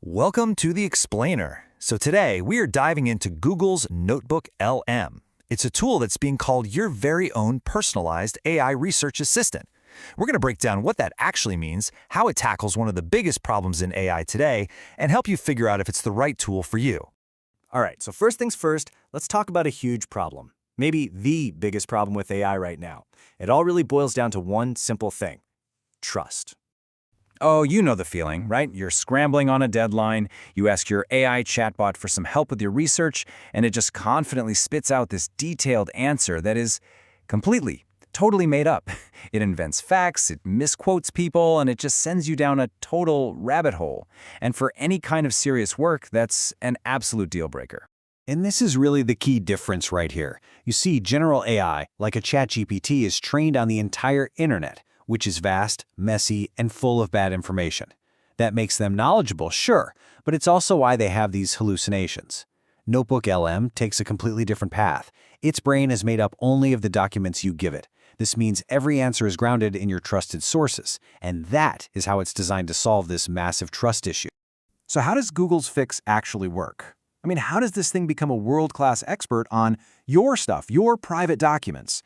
Welcome to the Explainer. So today we are diving into Google's NotebookLM. It's a tool that's being called your very own personalized AI research assistant. We're going to break down what that actually means, how it tackles one of the biggest problems in AI today, and help you figure out if it's the right tool for you. All right, so first things first, let's talk about a huge problem. Maybe the biggest problem with AI right now. It all really boils down to one simple thing: trust. Oh, you know the feeling, right? You're scrambling on a deadline, you ask your AI chatbot for some help with your research, and it just confidently spits out this detailed answer that is totally made up. It invents facts, it misquotes people, and it just sends you down a total rabbit hole. And for any kind of serious work, that's an absolute deal breaker. And this is really the key difference right here. You see, general AI, like a ChatGPT, is trained on the entire internet, which is vast, messy, and full of bad information. That makes them knowledgeable, sure, but it's also why they have these hallucinations. NotebookLM takes a completely different path. Its brain is made up only of the documents you give it. This means every answer is grounded in your trusted sources, and that is how it's designed to solve this massive trust issue. So how does Google's fix actually work? I mean, how does this thing become a world-class expert on your stuff, your private documents?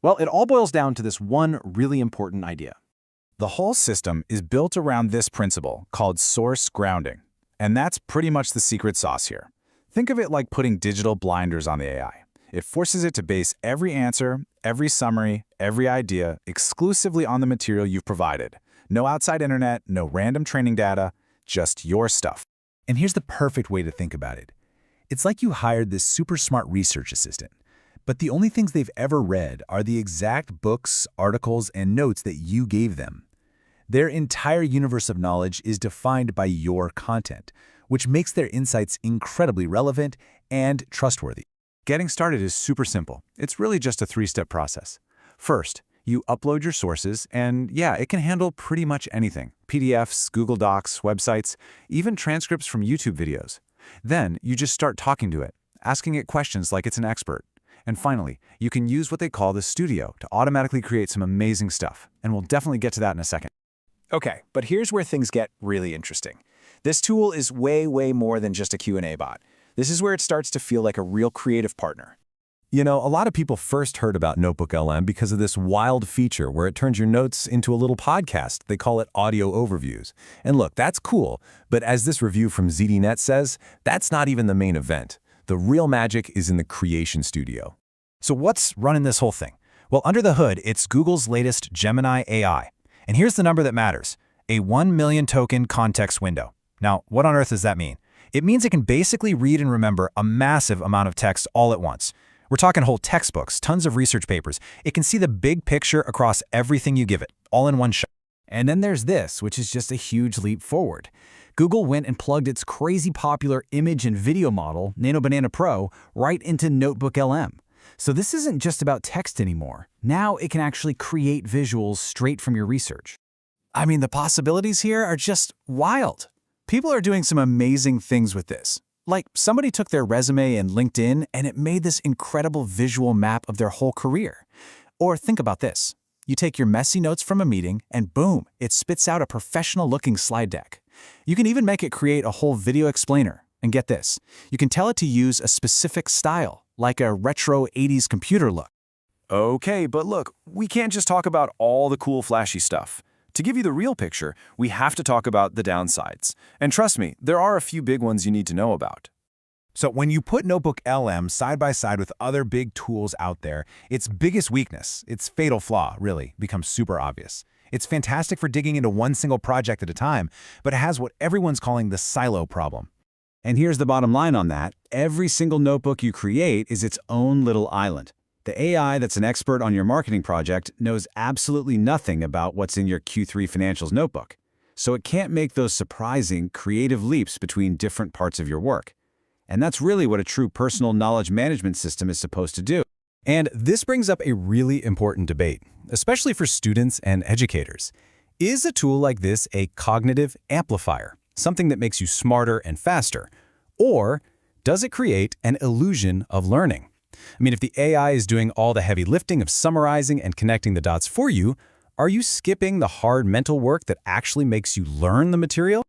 Well, it all boils down to this one really important idea. The whole system is built around this principle called source grounding. And that's pretty much the secret sauce here. Think of it like putting digital blinders on the AI. It forces it to base every answer, every summary, every idea exclusively on the material you've provided. No outside internet, no random training data, just your stuff. And here's the perfect way to think about it. It's like you hired this super smart research assistant, but the only things they've ever read are the exact books, articles, and notes that you gave them. Their entire universe of knowledge is defined by your content, which makes their insights incredibly relevant and trustworthy. Getting started is super simple. It's really just a three-step process. First, you upload your sources, and yeah, it can handle pretty much anything: PDFs, Google Docs, websites, even transcripts from YouTube videos. Then you just start talking to it, asking it questions like it's an expert. And finally, you can use what they call the studio to automatically create some amazing stuff, and we'll definitely get to that in a second. Okay, but here's where things get really interesting. This tool is way more than just a Q&A bot. This is where it starts to feel like a real creative partner. You know, a lot of people first heard about NotebookLM because of this wild feature where it turns your notes into a little podcast. They call it audio overviews. And look, that's cool, but as this review from ZDNet says, that's not even the main event. The real magic is in the creation studio. So what's running this whole thing? Well, under the hood, it's Google's latest Gemini AI. And here's the number that matters: a 1 million token context window. Now, what on earth does that mean? It means it can basically read and remember a massive amount of text all at once. We're talking whole textbooks, tons of research papers. It can see the big picture across everything you give it, all in one shot. And then there's this, which is just a huge leap forward. Google went and plugged its crazy popular image and video model, Nano Banana Pro, right into NotebookLM. So this isn't just about text anymore. Now it can actually create visuals straight from your research. I mean, the possibilities here are just wild. People are doing some amazing things with this. Like, somebody took their resume and LinkedIn, and it made this incredible visual map of their whole career. Or think about this. You take your messy notes from a meeting, and boom, it spits out a professional-looking slide deck. You can even make it create a whole video explainer. And get this, you can tell it to use a specific style, like a retro 80s computer look. Okay, but look, we can't just talk about all the cool flashy stuff. To give you the real picture, we have to talk about the downsides. And trust me, there are a few big ones you need to know about. So when you put NotebookLM side by side with other big tools out there, its biggest weakness, its fatal flaw, really, becomes super obvious. It's fantastic for digging into one single project at a time, but it has what everyone's calling the silo problem. And here's the bottom line on that: every single notebook you create is its own little island. The AI that's an expert on your marketing project knows absolutely nothing about what's in your Q3 financials notebook. So it can't make those surprising, creative leaps between different parts of your work. And that's really what a true personal knowledge management system is supposed to do. And this brings up a really important debate, especially for students and educators. Is a tool like this a cognitive amplifier, something that makes you smarter and faster? Or does it create an illusion of learning? I mean, if the AI is doing all the heavy lifting of summarizing and connecting the dots for you, are you skipping the hard mental work that actually makes you learn the material?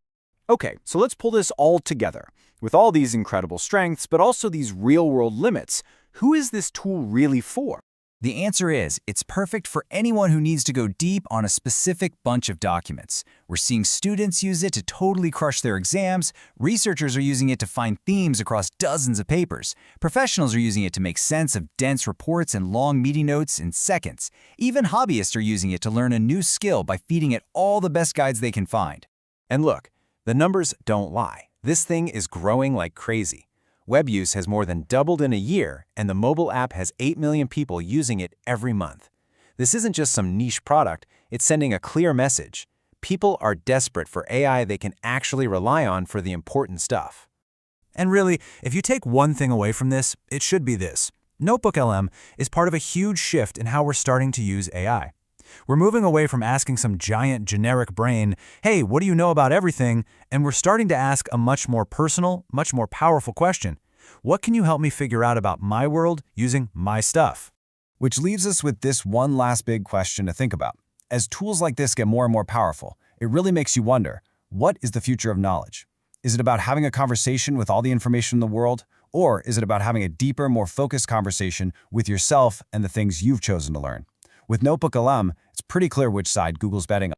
Okay, so let's pull this all together. With all these incredible strengths, but also these real-world limits, who is this tool really for? The answer is, it's perfect for anyone who needs to go deep on a specific bunch of documents. We're seeing students use it to totally crush their exams, researchers are using it to find themes across dozens of papers, professionals are using it to make sense of dense reports and long meeting notes in seconds. Even hobbyists are using it to learn a new skill by feeding it all the best guides they can find. And look, the numbers don't lie. This thing is growing like crazy. Web use has more than doubled in a year, and the mobile app has 8 million people using it every month. This isn't just some niche product, it's sending a clear message. People are desperate for AI they can actually rely on for the important stuff. And really, if you take one thing away from this, it should be this. NotebookLM is part of a huge shift in how we're starting to use AI. We're moving away from asking some giant generic brain, hey, what do you know about everything? And we're starting to ask a much more personal, much more powerful question. What can you help me figure out about my world using my stuff? Which leaves us with this one last big question to think about. As tools like this get more and more powerful, it really makes you wonder, what is the future of knowledge? Is it about having a conversation with all the information in the world? Or is it about having a deeper, more focused conversation with yourself and the things you've chosen to learn? With NotebookLM, it's pretty clear which side Google's betting on.